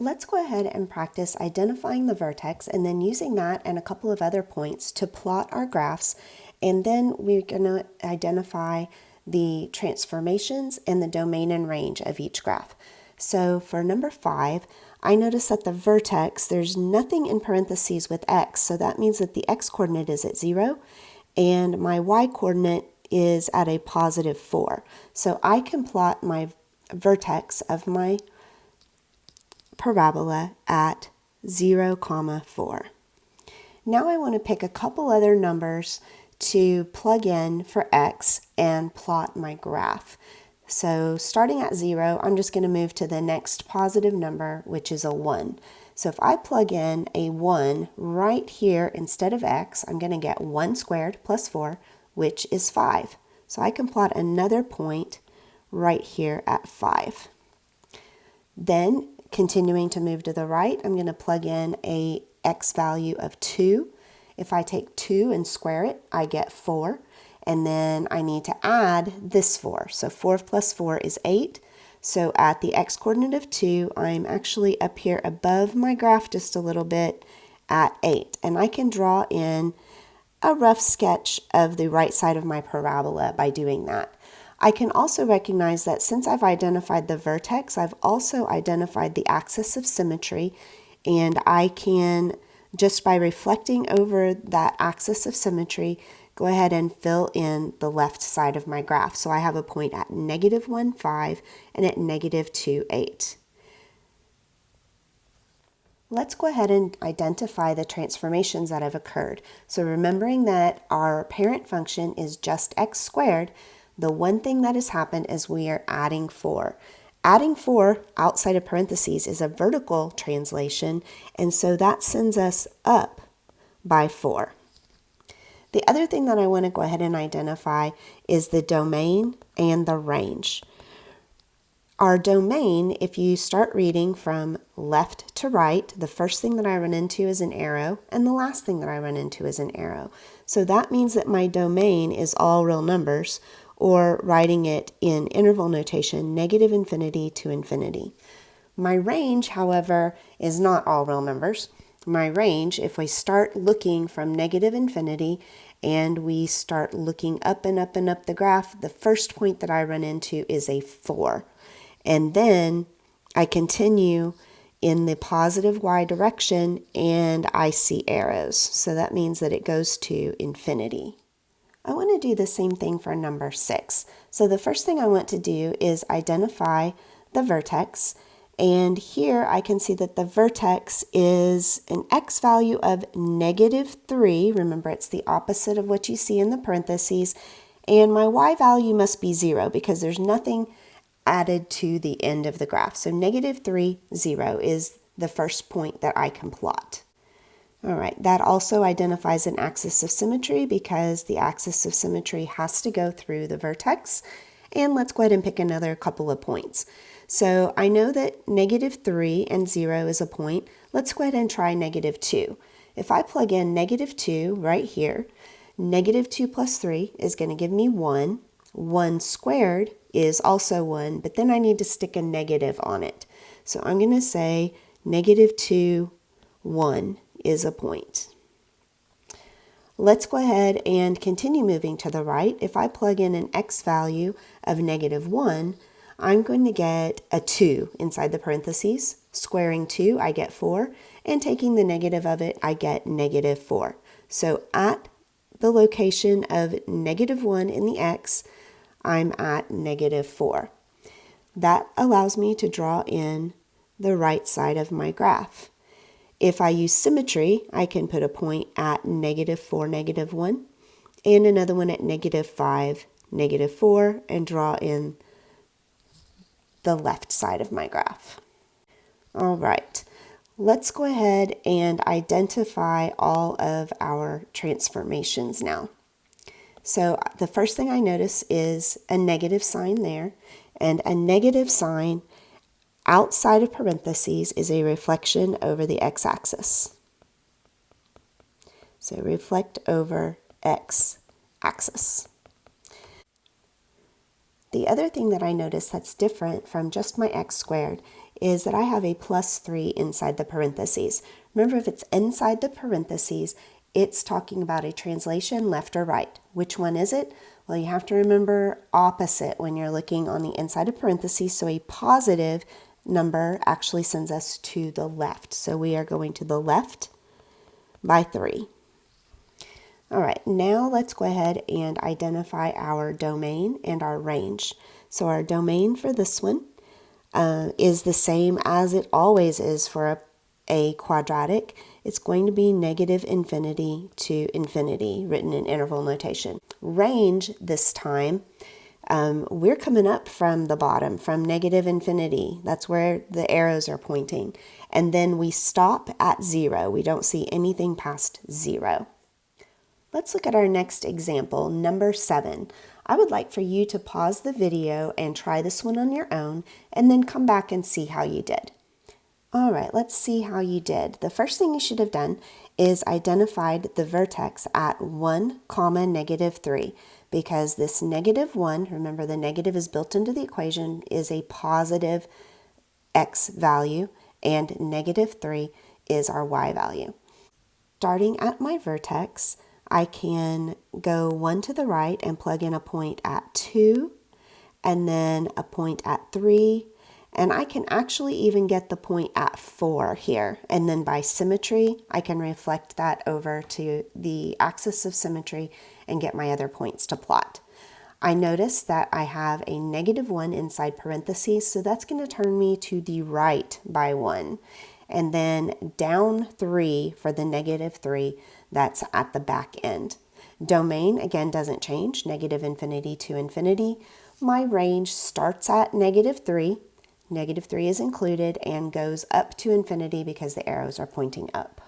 Let's go ahead and practice identifying the vertex and then using that and a couple of other points to plot our graphs. And then we're going to identify the transformations and the domain and range of each graph. So for number 5, I notice that the vertex, there's nothing in parentheses with x, so that means that the x-coordinate is at 0 and my y-coordinate is at a positive 4. So I can plot my vertex of my parabola at 0, 4. Now I want to pick a couple other numbers to plug in for x and plot my graph. So starting at 0, I'm just going to move to the next positive number, which is a 1. So if I plug in a 1 right here instead of x, I'm going to get 1 squared plus 4, which is 5. So I can plot another point right here at 5. Then, continuing to move to the right, I'm going to plug in a x value of 2. If I take 2 and square it, I get 4. And then I need to add this 4. So 4 plus 4 is 8. So at the x-coordinate of 2, I'm actually up here above my graph just a little bit at 8. And I can draw in a rough sketch of the right side of my parabola by doing that. I can also recognize that since I've identified the vertex, I've also identified the axis of symmetry, and I can, just by reflecting over that axis of symmetry, go ahead and fill in the left side of my graph. So I have a point at -1, 5 and at -2, 8. Let's go ahead and identify the transformations that have occurred. So remembering that our parent function is just x squared, the one thing that has happened is we are adding 4. Adding 4 outside of parentheses is a vertical translation, and so that sends us up by 4. The other thing that I want to go ahead and identify is the domain and the range. Our domain, if you start reading from left to right, the first thing that I run into is an arrow, and the last thing that I run into is an arrow. So that means that my domain is all real numbers, or writing it in interval notation, -infinity to infinity. My range, however, is not all real numbers. My range, if we start looking from -infinity and we start looking up and up and up the graph, the first point that I run into is a 4. And then I continue in the positive y direction and I see arrows. So that means that it goes to infinity. I want to do the same thing for number 6. So the first thing I want to do is identify the vertex. And here I can see that the vertex is an x value of -3. Remember, it's the opposite of what you see in the parentheses. And my y value must be 0 because there's nothing added to the end of the graph. So -3, 0 is the first point that I can plot. All right, that also identifies an axis of symmetry because the axis of symmetry has to go through the vertex. And let's go ahead and pick another couple of points. So I know that -3 and 0 is a point. Let's go ahead and try -2. If I plug in -2 right here, -2 plus 3 is going to give me 1. 1 squared is also 1, but then I need to stick a negative on it. So I'm going to say -2, 1 is a point. Let's go ahead and continue moving to the right. If I plug in an x value of -1, I'm going to get a 2 inside the parentheses. Squaring 2, I get 4, and taking the negative of it, I get -4. So at the location of -1 in the x, I'm at -4. That allows me to draw in the right side of my graph. If I use symmetry, I can put a point at -4, -1, and another one at -5, -4, and draw in the left side of my graph. All right, let's go ahead and identify all of our transformations now. So the first thing I notice is a negative sign there, and a negative sign outside of parentheses is a reflection over the x-axis. So reflect over x-axis. The other thing that I noticed that's different from just my x squared is that I have a plus 3 inside the parentheses. Remember, if it's inside the parentheses, it's talking about a translation left or right. Which one is it? Well, you have to remember opposite when you're looking on the inside of parentheses. So a positive number actually sends us to the left. So we are going to the left by 3. All right, now let's go ahead and identify our domain and our range. So our domain for this one is the same as it always is for a quadratic. It's going to be negative infinity to infinity, written in interval notation. Range this time, we're coming up from the bottom, from negative infinity. That's where the arrows are pointing. And then we stop at 0. We don't see anything past 0. Let's look at our next example, number 7. I would like for you to pause the video and try this one on your own, and then come back and see how you did. All right, let's see how you did. The first thing you should have done is identified the vertex at 1, negative 3, because this negative 1, remember the negative is built into the equation, is a positive x value, and negative 3 is our y value. Starting at my vertex, I can go 1 to the right and plug in a point at 2, and then a point at 3, and I can actually even get the point at 4 here. And then by symmetry, I can reflect that over to the axis of symmetry and get my other points to plot. I notice that I have a negative 1 inside parentheses, so that's going to turn me to the right by 1. And then down 3 for the negative 3, that's at the back end. Domain, again, doesn't change, negative infinity to infinity. My range starts at negative 3. Negative 3 is included and goes up to infinity because the arrows are pointing up.